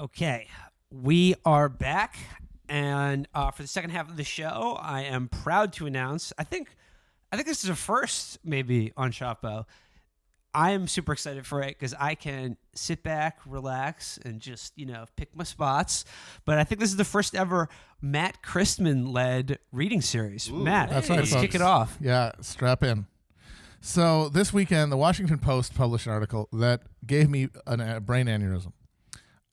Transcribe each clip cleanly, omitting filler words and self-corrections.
Okay, we are back, and for the second half of the show, I am proud to announce. I think this is a first, maybe on Chapo. I am super excited for it because I can sit back, relax, and just pick my spots. But I think this is the first ever Matt Christman-led reading series. Ooh, Matt, that's let's right, kick folks. it off. Yeah, strap in. So this weekend, the Washington Post published an article that gave me a brain aneurysm.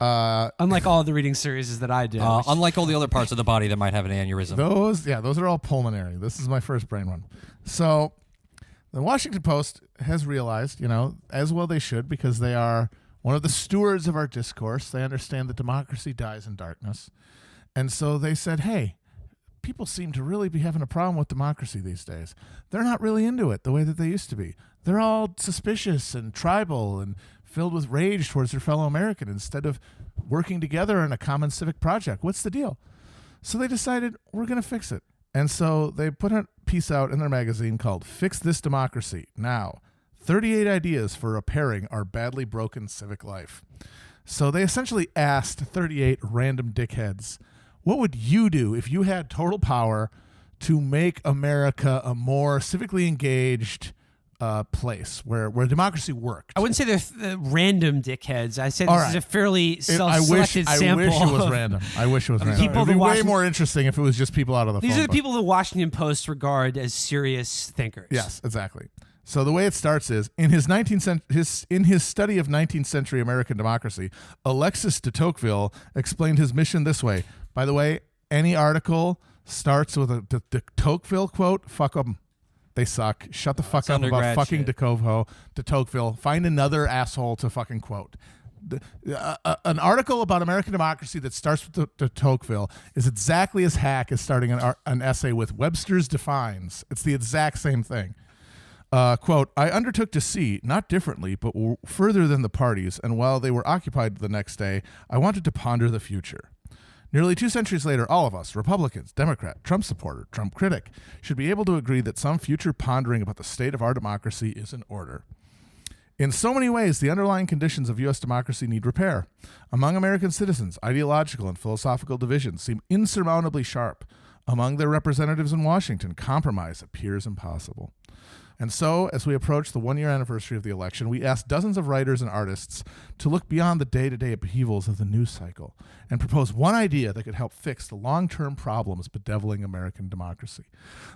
Unlike all the reading series that I did. Unlike all the other parts of the body that might have an aneurysm. Those are all pulmonary. This is my first brain one. So the Washington Post has realized, as well they should, because they are one of the stewards of our discourse. They understand that democracy dies in darkness. And so they said, hey, people seem to really be having a problem with democracy these days. They're not really into it the way that they used to be. They're all suspicious and tribal and filled with rage towards their fellow American instead of working together in a common civic project. What's the deal? So they decided, we're going to fix it. And so they put a piece out in their magazine called Fix This Democracy Now, 38 Ideas for Repairing Our Badly Broken Civic Life. So they essentially asked 38 random dickheads, what would you do if you had total power to make America a more civically engaged place where democracy worked? I wouldn't say they're random dickheads. I say this is a fairly I wish self-selected sample. it was random. I wish it was random. People It'd be that way more interesting if it was just people out of the phone These are the book. people the Washington Post regard as serious thinkers. Yes, exactly. So the way it starts is, in his study of 19th century American democracy, Alexis de Tocqueville explained his mission this way. By the way, any article starts with a de Tocqueville quote, fuck them. They suck. Shut the fuck up about fucking de Tocqueville. Find another asshole to fucking quote. An article about American democracy that starts with de Tocqueville is exactly as hack as starting an essay with Webster's Defines. It's the exact same thing. Quote, I undertook to see, not differently, but further than the parties, and while they were occupied the next day, I wanted to ponder the future. Nearly 2 centuries later, all of us, Republicans, Democrat, Trump supporter, Trump critic, should be able to agree that some future pondering about the state of our democracy is in order. In so many ways, the underlying conditions of U.S. democracy need repair. Among American citizens, ideological and philosophical divisions seem insurmountably sharp. Among their representatives in Washington, compromise appears impossible. And so, as we approach the one-year anniversary of the election, we asked dozens of writers and artists to look beyond the day-to-day upheavals of the news cycle and propose one idea that could help fix the long-term problems bedeviling American democracy.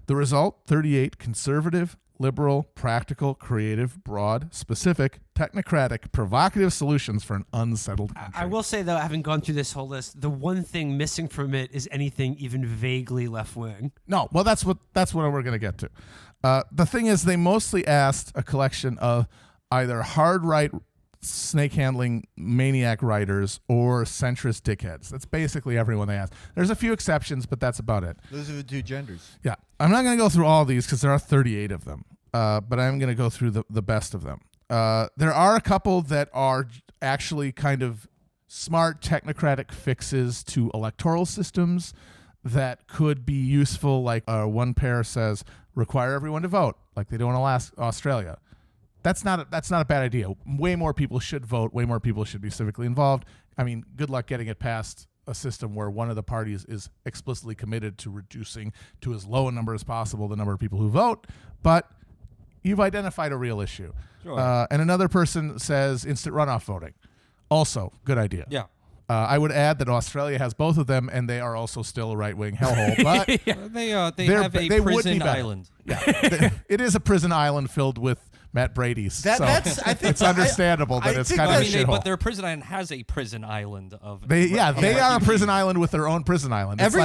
The result, 38 conservative, liberal, practical, creative, broad, specific, technocratic, provocative solutions for an unsettled country. I will say, though, having gone through this whole list, the one thing missing from it is anything even vaguely left-wing. No, well, that's what we're going to get to. The thing is, they mostly asked a collection of either hard right, snake handling maniac writers or centrist dickheads. That's basically everyone they asked. There's a few exceptions, but that's about it. Those are the two genders. Yeah, I'm not going to go through all these because there are 38 of them, but I'm going to go through the best of them. There are a couple that are actually kind of smart technocratic fixes to electoral systems that could be useful. Like one pair says, require everyone to vote, like they do in Australia. That's not a bad idea. Way more people should vote. Way more people should be civically involved. I mean, good luck getting it past a system where one of the parties is explicitly committed to reducing to as low a number as possible the number of people who vote. But you've identified a real issue. Sure. And another person says instant runoff voting. Also, good idea. Yeah. I would add that Australia has both of them, and they are also still a right-wing hellhole. But They have a prison island. Yeah, it is a prison island filled with Matt Brady's. I think it's understandable that it's kind of a shithole. But their prison island has a prison island of. They are a prison island with their own prison island. It's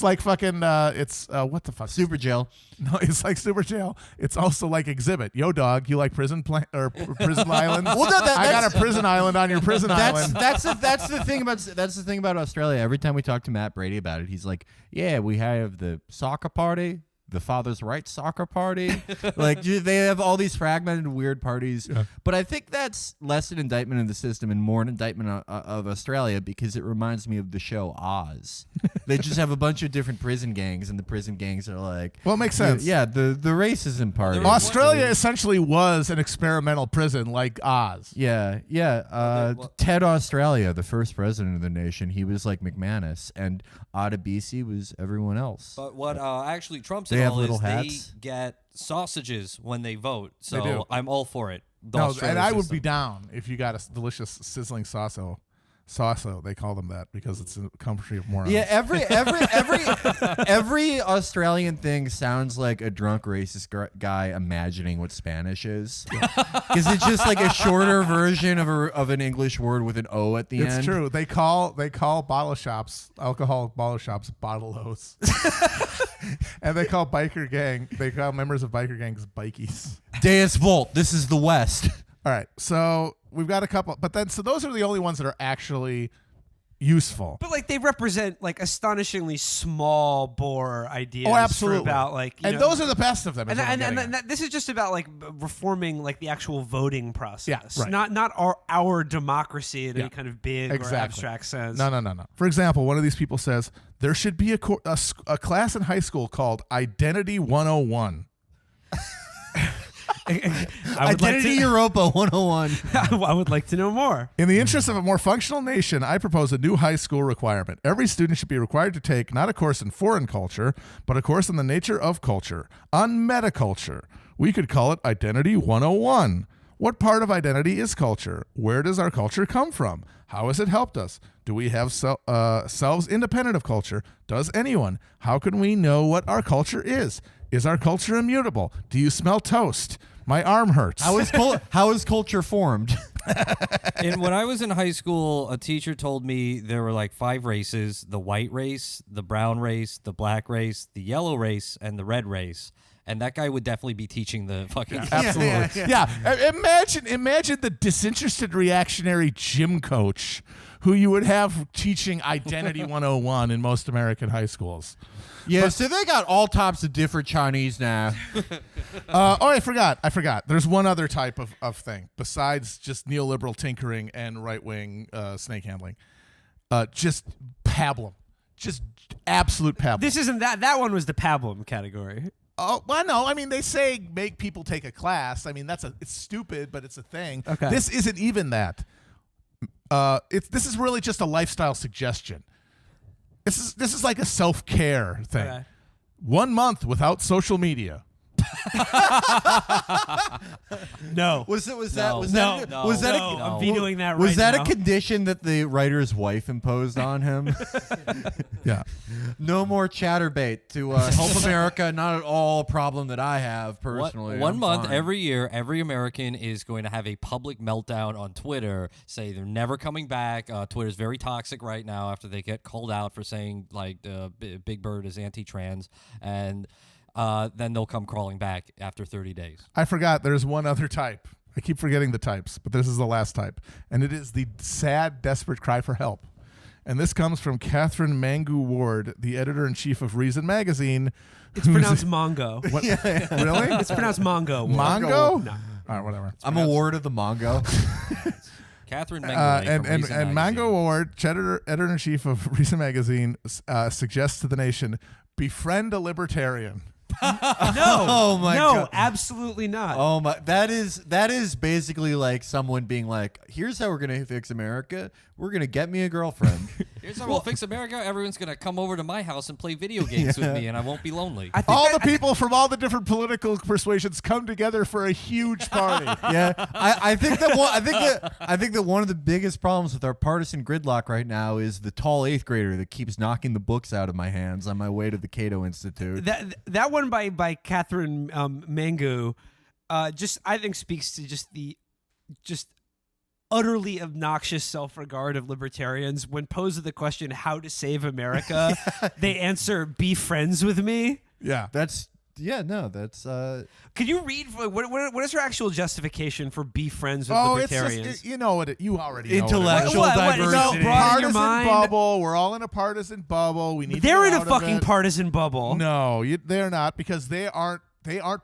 like fucking what the fuck? Super jail. No, it's like super jail. It's also like Exhibit. Yo, dog, you like prison islands? Well, no, I got a prison island on your prison island. That's the thing about Australia. Every time we talk to Matt Brady about it, he's like, "Yeah, we have the soccer party, the Father's Rights Soccer Party. Like they have all these fragmented, weird parties. Yeah. But I think that's less an indictment of the system and more an indictment of Australia, because it reminds me of the show Oz. They just have a bunch of different prison gangs, and the prison gangs are like, Well, it makes sense. Yeah, the racism party. Australia essentially was an experimental prison like Oz. Yeah. Ted Australia, the first president of the nation, he was like McManus, and Adebisi was everyone else. But what actually trumps They it have all little is hats. they get sausages when they vote. They do. So I'm all for it. The No, Australia and I would system. be down if you got a delicious sizzling sauso. Sauso, they call them that because it's a country of morons. Yeah, every Australian thing sounds like a drunk racist guy imagining what Spanish is, because it's just like a shorter version of an English word with an O at the end. It's true. They call bottle shops, alcoholic bottle shops, bottle-os. And they call members of biker gangs bikies. Deus Volt. This is the West. All right, so we've got a couple, but then so those are the only ones that are actually useful. But like they represent like astonishingly small bore ideas. Oh, absolutely. About like, you know, those are the best of them. is and what I'm getting at. this is just about like reforming like the actual voting process. Yeah, right. Not our democracy in any kind of big or abstract sense. No. For example, one of these people says there should be a class in high school called Identity 101. Identity Europa 101. I would like to know more. In the interest of a more functional nation, I propose a new high school requirement. Every student should be required to take not a course in foreign culture, but a course on the nature of culture, on metaculture. We could call it Identity 101. What part of identity is culture? Where does our culture come from? How has it helped us? Do we have selves independent of culture? Does anyone? How can we know what our culture is? Is our culture immutable? Do you smell toast? My arm hurts. How is culture formed? And when I was in high school, a teacher told me there were like 5 races: the white race, the brown race, the black race, the yellow race, and the red race. And that guy would definitely be teaching the fucking Absolutely. Yeah. Imagine the disinterested reactionary gym coach who you would have teaching Identity 101 in most American high schools. Yeah, so they got all types of different Chinese now. I forgot. There's one other type of thing besides just neoliberal tinkering and right-wing snake handling. Just pablum. Just absolute pablum. This isn't that. That one was the pablum category. Oh, well, no. I mean, they say make people take a class. I mean, it's stupid, but it's a thing. Okay. This isn't even that. This is really just a lifestyle suggestion. This is like a self-care thing. Okay. 1 month without social media. No. I'm vetoing that right Was that now. a condition that the writer's wife imposed on him? Yeah. No more chatterbait to help America. Not at all a problem that I have personally. One I'm month fine. every year, every American is going to have a public meltdown on Twitter, say they're never coming back. Twitter's very toxic right now after they get called out for saying like Big Bird is anti-trans, and then they'll come crawling back after 30 days. I forgot. There's one other type. I keep forgetting the types, but this is the last type. And it is the sad, desperate cry for help. And this comes from Catherine Mangu Ward, the editor-in-chief of Reason Magazine. It's pronounced Mongo. What, Really? It's pronounced Mongo. Mongo? No. All right, whatever. I'm a ward of the Mongo. Catherine Mengele from Reason and Magazine. Mango Ward, editor-in-chief of Reason Magazine, suggests to the nation, befriend a libertarian. No. Oh my no, God. absolutely not. Oh my! That is basically like someone being like, "Here's how we're gonna fix America. We're gonna get me a girlfriend." Here's how we'll fix America. Everyone's going to come over to my house and play video games with me, and I won't be lonely. I think All the people from all the different political persuasions come together for a huge party. Yeah, I think that one of the biggest problems with our partisan gridlock right now is the tall 8th grader that keeps knocking the books out of my hands on my way to the Cato Institute. that one by Catherine Mangu just I think speaks to just utterly obnoxious self-regard of libertarians. When posed with the question how to save America, they answer be friends with me. Yeah. That's Yeah, no, that's Could you read what is her actual justification for be friends with Oh, it's libertarians? just you know what it, you already know intellectual What- what- is it diversity. broad in your partisan mind? bubble. We're all in a partisan bubble. We need. They're to in get a out of fucking it. partisan bubble. No, they're not because they aren't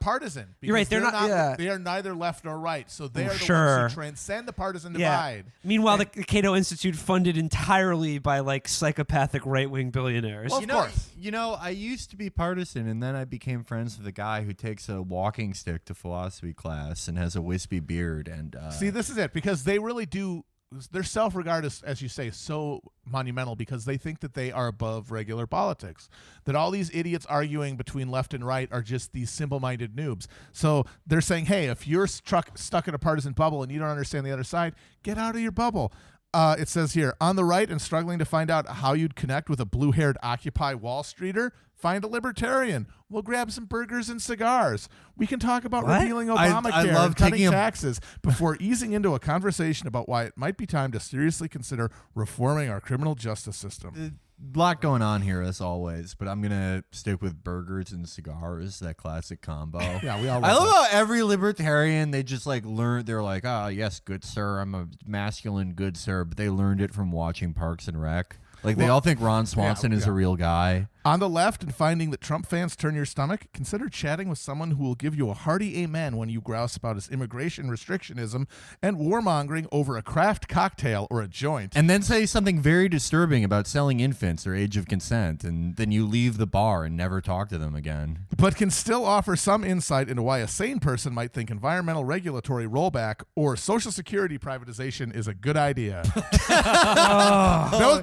partisan. You're right, Because they're not- yeah. They are neither left nor right. So they are the Sure. ones who transcend the partisan Yeah. divide. Meanwhile, the Cato Institute funded entirely by like psychopathic right-wing billionaires. Well, You Of know, course. I used to be partisan, and then I became friends with a guy who takes a walking stick to philosophy class and has a wispy beard. And See, this is it because they really do. Their self-regard is, as you say, so monumental because they think that they are above regular politics. That all these idiots arguing between left and right are just these simple-minded noobs. So they're saying, hey, if you're stuck in a partisan bubble and you don't understand the other side, get out of your bubble. It says here, on the right and struggling to find out how you'd connect with a blue-haired Occupy Wall Streeter, find a libertarian. We'll grab some burgers and cigars. We can talk about What? repealing I Obamacare love and cutting taking a- taxes before easing into a conversation about why it might be time to seriously consider reforming our criminal justice system. a lot going on here as always, but I'm gonna stick with burgers and cigars, that classic combo. Yeah, we all I love love how every libertarian, they just like learn. They're like, ah, yes, good sir, I'm a masculine good sir, but they learned it from watching Parks and Rec. Like they all think Ron Swanson is yeah. a real guy. On the left, and finding that Trump fans turn your stomach, consider chatting with someone who will give you a hearty amen when you grouse about his immigration restrictionism and warmongering over a craft cocktail or a joint. And then say something very disturbing about selling infants or age of consent, and then you leave the bar and never talk to them again. But can still offer some insight into why a sane person might think environmental regulatory rollback or Social Security privatization is a good idea.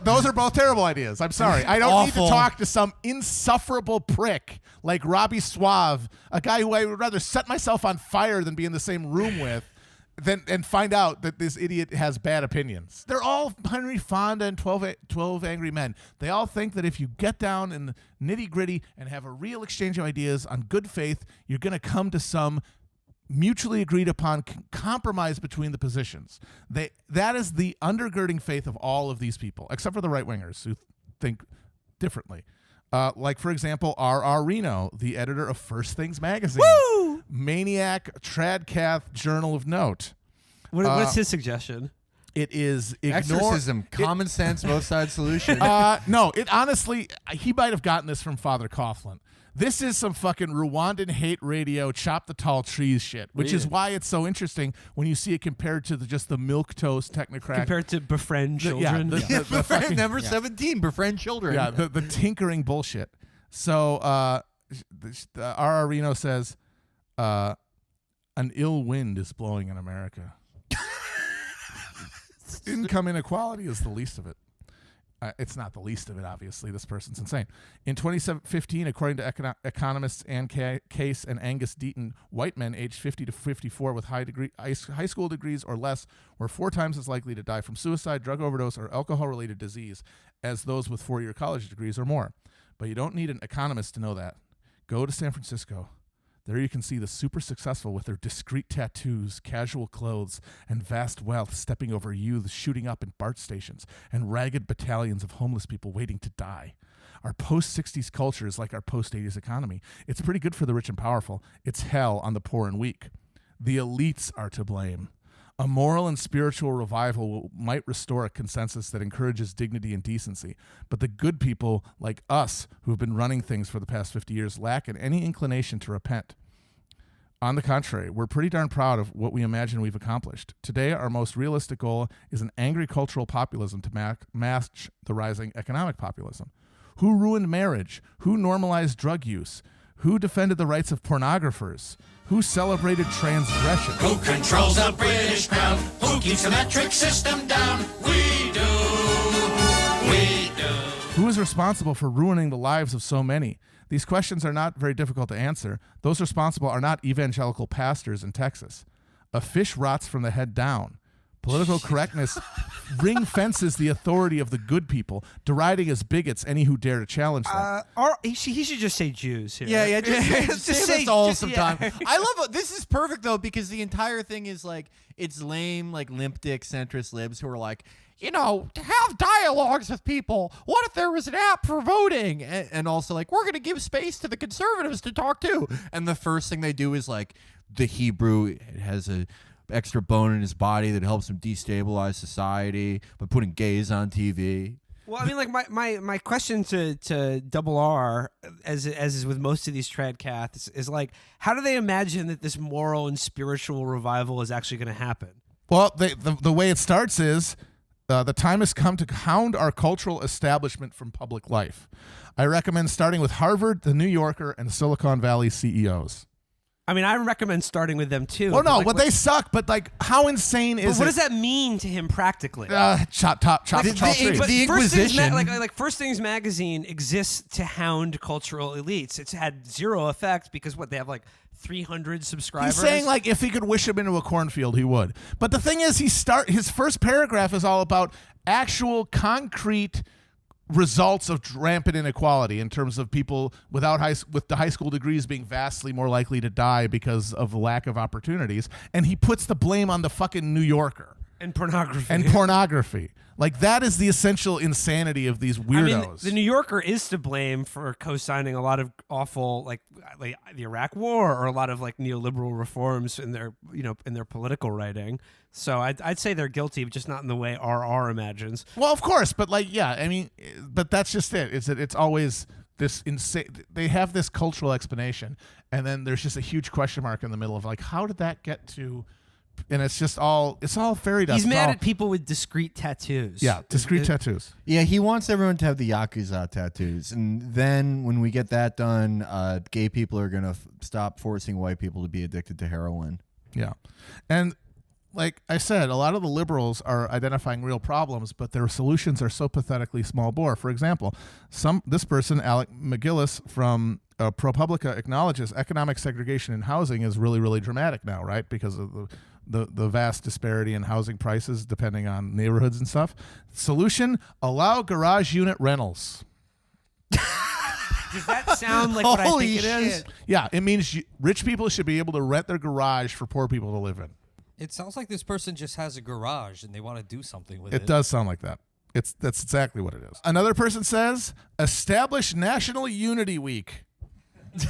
Those are both terrible ideas. I'm sorry. I don't need to Awful. talk to some insufferable prick like Robbie Suave, a guy who I would rather set myself on fire than be in the same room with. And find out that this idiot has bad opinions. They're all Henry Fonda and 12 Angry Men. They all think that if you get down in the nitty-gritty and have a real exchange of ideas on good faith, you're going to come to some mutually agreed upon compromise between the positions. That is the undergirding faith of all of these people, except for the right-wingers who think differently. Like, for example, R.R. Reno, the editor of First Things magazine. Woo! Maniac, Tradcath journal of note. What's his suggestion? It is ignore. Exorcism, common sense, both sides solution. No, it honestly, he might have gotten this from Father Coughlin. This is some fucking Rwandan hate radio, chop the tall trees shit, which is why it's so interesting when you see it compared to just the milquetoast technocrat. Compared to befriend children. the Befriend fucking- number 17, befriend children. Yeah, the tinkering bullshit. So R.R. Reno says, an ill wind is blowing in America. Income inequality is the least of it. It's not the least of it, obviously. This person's insane. In 2015, according to economists Ann Case and Angus Deaton, white men aged 50 to 54 with high school degrees or less were 4 times as likely to die from suicide, drug overdose, or alcohol-related disease as those with 4-year college degrees or more. But you don't need an economist to know that. Go to San Francisco. There you can see the super successful with their discreet tattoos, casual clothes, and vast wealth stepping over youths shooting up in BART stations and ragged battalions of homeless people waiting to die. Our post-60s culture is like our post-80s economy. It's pretty good for the rich and powerful. It's hell on the poor and weak. The elites are to blame. A moral and spiritual revival might restore a consensus that encourages dignity and decency, but the good people like us who have been running things for the past 50 years lack in any inclination to repent. On the contrary, we're pretty darn proud of what we imagine we've accomplished. Today, our most realistic goal is an angry cultural populism to match the rising economic populism. Who ruined marriage? Who normalized drug use? Who defended the rights of pornographers? Who celebrated transgression? Who controls the British crown? Who keeps the metric system down? We do. We do. Who is responsible for ruining the lives of so many? These questions are not very difficult to answer. Those responsible are not evangelical pastors in Texas. A fish rots from the head down, Political correctness ring fences the authority of the good people, deriding as bigots any who dare to challenge them. He should just say Jews here. Yeah, just Just save say- us all just- some yeah. time. I love this is perfect though because the entire thing is like it's lame, like limp dick centrist libs who are like, you know, to have dialogues with people. What if there was an app for voting? And also like we're gonna give space to the conservatives to talk too. And the first thing they do is like the Hebrew has a extra bone in his body that helps him destabilize society by putting gays on TV. Well, I mean, like my question to Double R, as is with most of these tradcasts, is like, how do they imagine that this moral and spiritual revival is actually going to happen? Well, the way it starts is the time has come to hound our cultural establishment from public life. I recommend starting with Harvard, the New Yorker, and Silicon Valley CEOs. I mean, I recommend starting with them too. Well, no, like, but they suck. But like, how insane But is what it? does that mean to him practically? Chop But Charles Street. the First Things Inquisition. like First Things magazine exists to hound cultural elites. It's had zero effect because what they have like 300 subscribers. He's saying like if he could wish him into a cornfield, he would. But the thing is, his first paragraph is all about actual concrete results of rampant inequality in terms of people with the high school degrees being vastly more likely to die because of the lack of opportunities, and he puts the blame on the fucking New Yorker and pornography. and pornography. Like that is the essential insanity of these weirdos. I mean, the New Yorker is to blame for co-signing a lot of awful, like the Iraq War, or a lot of like neoliberal reforms in their political writing. So I'd say they're guilty, but just not in the way RR imagines. Well, of course, but like, yeah, I mean, but that's just it. It's always this insane. They have this cultural explanation, and then there's just a huge question mark in the middle of like, how did that get to? And it's all fairy dust. He's mad at people with discrete tattoos. Yeah, discrete tattoos. Yeah, he wants everyone to have the Yakuza tattoos. And then when we get that done, gay people are going to stop forcing white people to be addicted to heroin. Yeah, and like I said, a lot of the liberals are identifying real problems, but their solutions are so pathetically small bore. For example, this person, Alec McGillis from ProPublica, acknowledges economic segregation in housing is really, really dramatic now, right? Because of the vast disparity in housing prices depending on neighborhoods and stuff. Solution: allow garage unit rentals. Does that sound like what I Holy think it is? shit. Yeah, it means rich people should be able to rent their garage for poor people to live in. It sounds like this person just has a garage and they want to do something with it. It does sound like that. That's exactly what it is. Another person says, establish National Unity Week.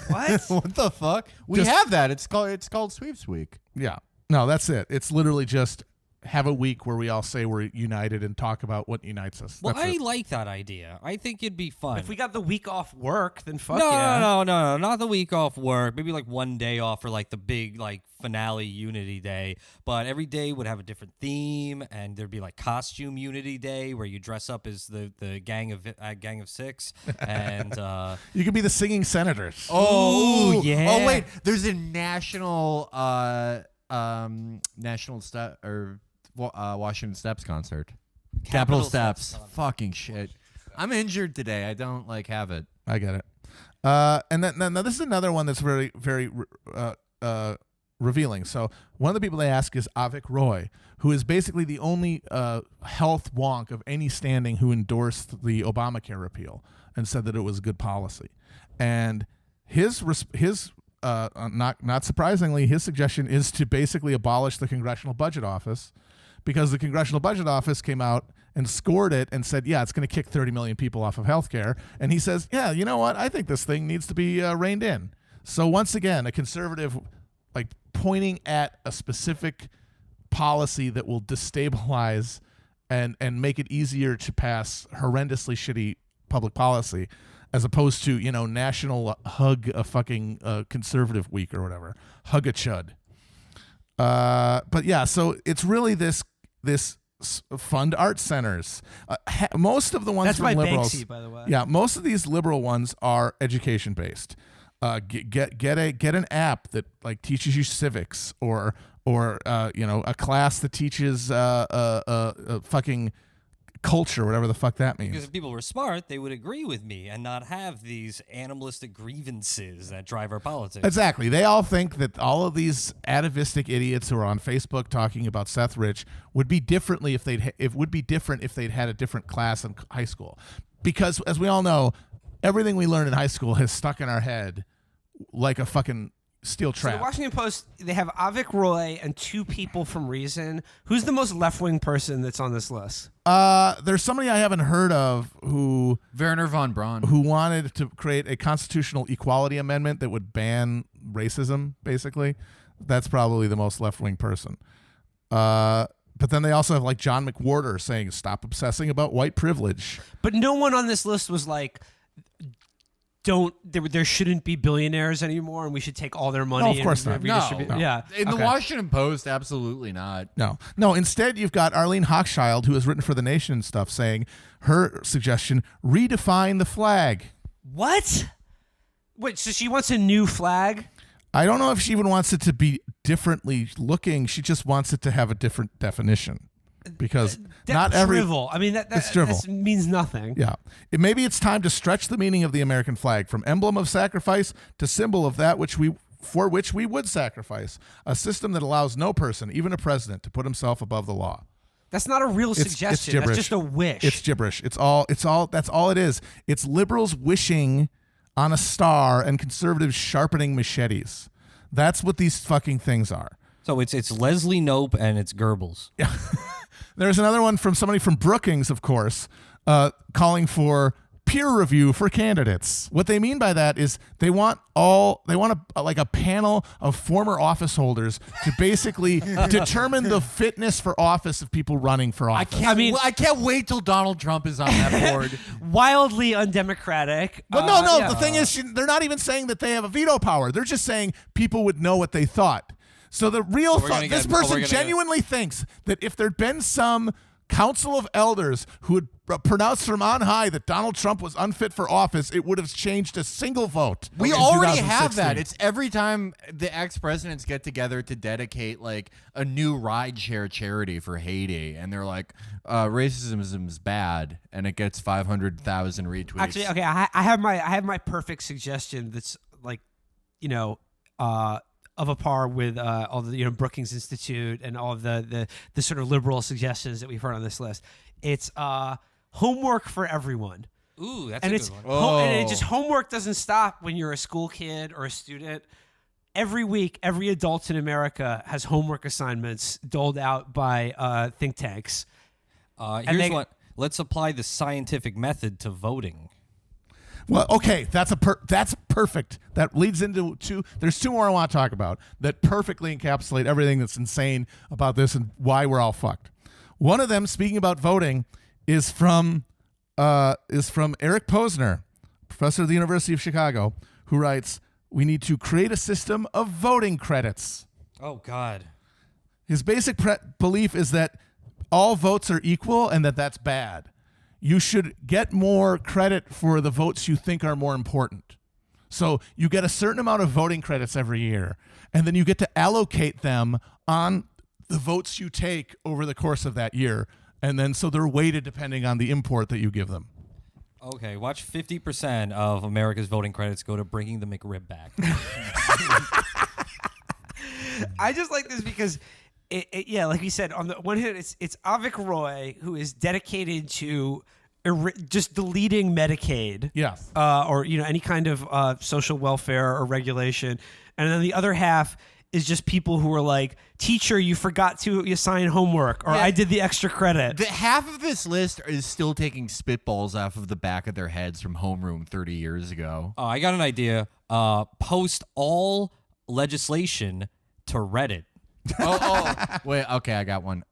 What? What the fuck? We Just- have that. It's called Sweeps Week. Yeah. No, that's it. It's literally just have a week where we all say we're united and talk about what unites us. Well, That's I it. like that idea. I think it'd be fun. If we got the week off work, then fuck no, yeah. no, not the week off work. Maybe like one day off for like the big like finale Unity Day. But every day would have a different theme, and there'd be like costume Unity Day where you dress up as the gang of six, and You could be the singing senators. Ooh, yeah. Oh wait, there's a national Washington Steps concert. Capitol Steps. Fucking shit. I'm injured today. I don't have it. I get it. And then now this is another one that's very, very revealing. So one of the people they ask is Avik Roy, who is basically the only health wonk of any standing who endorsed the Obamacare repeal and said that it was good policy. And his not surprisingly, his suggestion is to basically abolish the Congressional Budget Office, because the Congressional Budget Office came out and scored it and said, yeah, it's going to kick 30 million people off of healthcare. And he says, yeah, you know what? I think this thing needs to be reined in. So once again, a conservative pointing at a specific policy that will destabilize and make it easier to pass horrendously shitty public policy, as opposed to, national hug a fucking conservative week or whatever. Hug a chud. But yeah, so it's really this fund arts centers. Most of the ones That's from by liberals, Banksy, by the way. Yeah, most of these liberal ones are education based. Get an app that teaches you civics, or a class that teaches fucking culture, whatever the fuck that Because means. if people were smart, they would agree with me and not have these animalistic grievances that drive our politics. Exactly. They all think that all of these atavistic idiots who are on Facebook talking about Seth Rich would be differently if they'd had a different class in high school. Because as we all know, everything we learned in high school has stuck in our head like a fucking steel So trap. the Washington Post, they have Avik Roy and 2 people from Reason. Who's the most left-wing person that's on this list? There's somebody I haven't heard of who Werner von Braun. wanted to create a constitutional equality amendment that would ban racism, basically. That's probably the most left-wing person. But then they also have like John McWhorter saying, stop obsessing about white privilege. But no one on this list was like, there shouldn't be billionaires anymore, and we should take all their money. No, of course not. Redistribute. No. Yeah. In the Okay. Washington Post, absolutely not. No. Instead, you've got Arlene Hochschild, who has written for The Nation and stuff, saying her suggestion, redefine the flag. What? Wait, so she wants a new flag? I don't know if she even wants it to be differently looking. She just wants it to have a different definition. Because not every... drivel. I mean, It's drivel. that means nothing. Yeah. Maybe it's time to stretch the meaning of the American flag from emblem of sacrifice to symbol of that for which we would sacrifice. A system that allows no person, even a president, to put himself above the law. That's not a real It's suggestion. gibberish. That's just a wish. It's gibberish. That's all it is. It's liberals wishing on a star and conservatives sharpening machetes. That's what these fucking things are. So it's Leslie Knope and it's Goebbels. Yeah. There's another one from somebody from Brookings, of course, calling for peer review for candidates. What they mean by that is they want a panel of former office holders to basically determine the fitness for office of people running for office. I can't wait till Donald Trump is on that board. Wildly undemocratic. But no. Yeah. The thing is, they're not even saying that they have a veto power. They're just saying people would know what they thought. So the real this person genuinely thinks that if there'd been some council of elders who had pronounced from on high that Donald Trump was unfit for office, it would have changed a single vote. We in already have 2016. that. It's every time the ex-presidents get together to dedicate like a new rideshare charity for Haiti, and they're like, racism is bad, and it gets 500,000 retweets. Actually, okay, I have my perfect suggestion that's like, of a par with all the Brookings Institute and all of the sort of liberal suggestions that we've heard on this list. It's homework for everyone. Ooh, that's And a it's good one. and it just homework doesn't stop when you're a school kid or a student. Every week, every adult in America has homework assignments doled out by think tanks. Here's what. Let's apply the scientific method to voting. Well, okay, that's perfect. That leads into there's 2 more I want to talk about that perfectly encapsulate everything that's insane about this and why we're all fucked. One of them, speaking about voting, is from Eric Posner, professor of the University of Chicago, who writes, "We need to create a system of voting credits." Oh, God. His basic belief is that all votes are equal and that's bad. You should get more credit for the votes you think are more important. So you get a certain amount of voting credits every year, and then you get to allocate them on the votes you take over the course of that year. And then so they're weighted depending on the import that you give them. Okay, watch 50% of America's voting credits go to bringing the McRib back. I just like this because, like you said, on the one hand, it's Avik Roy, who is dedicated to just deleting Medicaid, or any kind of social welfare or regulation, and then the other half is just people who are like, teacher, you forgot to assign homework, or I did the extra credit. The half of this list is still taking spitballs off of the back of their heads from homeroom 30 years ago. I got an idea. Post all legislation to Reddit. Wait, okay, I got one.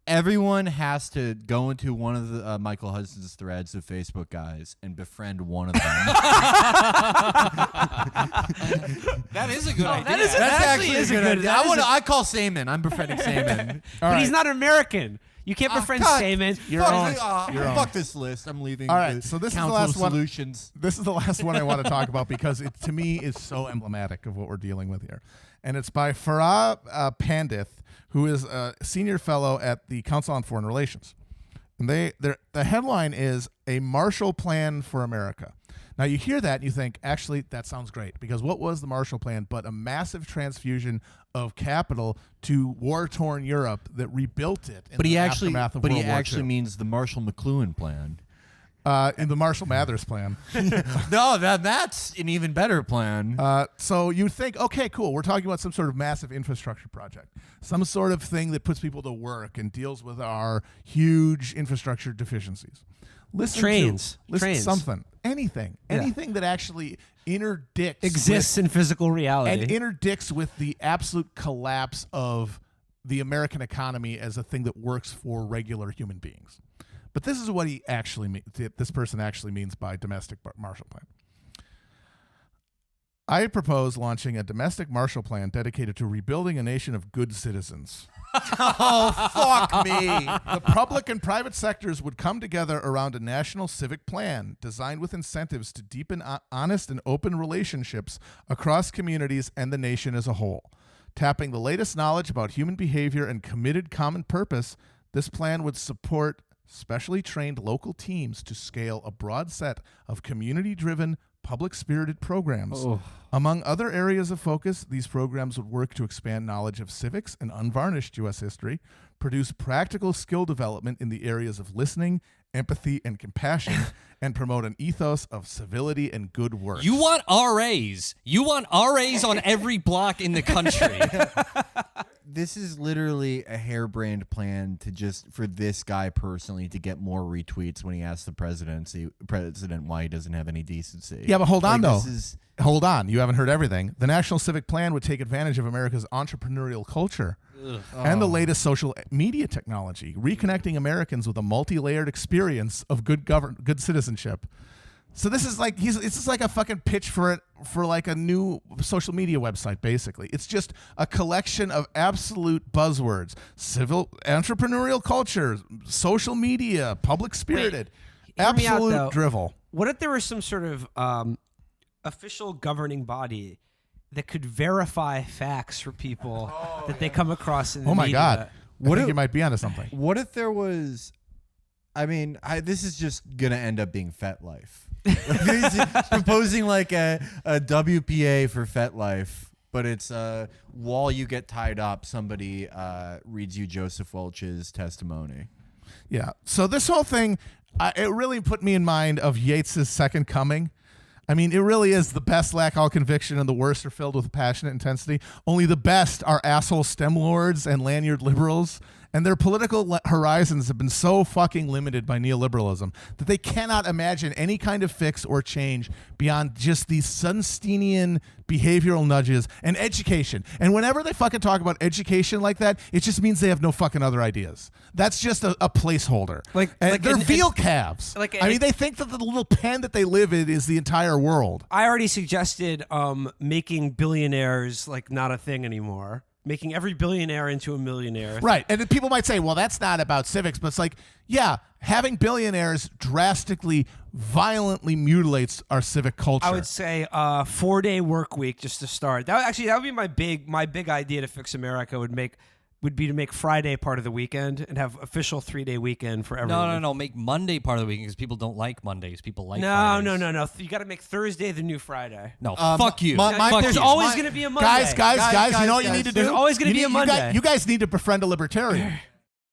Everyone has to go into one of the Michael Hudson's threads of Facebook guys and befriend one of them. That is a good idea. That's actually a good idea. I call Saman. I'm befriending Saman. But he's not American. You can't befriend Saman. Fuck this list. I'm leaving. All right, so this is the Council last one. Solutions. This is the last one I want to talk about because it, to me, is so emblematic of what we're dealing with here. And it's by Farah Pandith, who is a senior fellow at the Council on Foreign Relations. And the headline is A Marshall Plan for America. Now, you hear that and you think, actually, that sounds great. Because what was the Marshall Plan but a massive transfusion of capital to war-torn Europe that rebuilt it in the aftermath of World War II? Actually means the Marshall McLuhan plan. In the Marshall Mathers plan. No, that's an even better plan. So you think, okay, cool. We're talking about some sort of massive infrastructure project, some sort of thing that puts people to work and deals with our huge infrastructure deficiencies. Trains. Something, anything that actually exists in physical reality and interdicts with the absolute collapse of the American economy as a thing that works for regular human beings. But this is what this person actually means by domestic Marshall Plan. I propose launching a domestic Marshall Plan dedicated to rebuilding a nation of good citizens. Oh, fuck me. The public and private sectors would come together around a national civic plan designed with incentives to deepen honest and open relationships across communities and the nation as a whole. Tapping the latest knowledge about human behavior and committed common purpose, this plan would support specially trained local teams to scale a broad set of community-driven, public-spirited programs. Among other areas of focus, these programs would work to expand knowledge of civics and unvarnished U.S. history, produce practical skill development in the areas of listening, empathy, and compassion, and promote an ethos of civility and good work. You want RAs. You want RAs on every block in the country. This is literally a harebrained plan for this guy personally to get more retweets when he asks the president why he doesn't have any decency. Yeah, but hold on, though. This is Hold on, you haven't heard everything. The National Civic Plan would take advantage of America's entrepreneurial culture and the latest social media technology, reconnecting Americans with a multi-layered experience of good citizenship. So this is like it's just like a fucking pitch for like a new social media website. Basically, it's just a collection of absolute buzzwords: civil entrepreneurial culture, social media, public spirited, absolute drivel. What if there was some sort of official governing body that could verify facts for people that they come across in the media? Oh my God! I think you might be onto something. What if there was? I mean, this is just gonna end up being FetLife. Proposing like a WPA for FetLife, but it's while you get tied up, somebody reads you Joseph Welch's testimony. Yeah. So this whole thing, it really put me in mind of Yeats's Second Coming. I mean, it really is the best lack all conviction and the worst are filled with passionate intensity. Only the best are asshole STEM lords and lanyard liberals. And their political horizons have been so fucking limited by neoliberalism that they cannot imagine any kind of fix or change beyond just these Sunsteinian behavioral nudges and education. And whenever they fucking talk about education like that, it just means they have no fucking other ideas. That's just a placeholder. They're veal calves. I mean, they think that the little pen that they live in is the entire world. I already suggested making billionaires like not a thing anymore. Making every billionaire into a millionaire. Right. And people might say, well, that's not about civics. But it's like, yeah, having billionaires drastically, violently mutilates our civic culture. I would say 4-day work week just to start. That would be my big idea to fix America would be to make Friday part of the weekend and have official 3-day weekend for everyone. No. Make Monday part of the weekend because people don't like Mondays. People like Fridays. No. You got to make Thursday the new Friday. No, fuck you. There's always going to be a Monday. Guys, you know what you need to do? There's always going to be a Monday. You guys need to befriend a libertarian.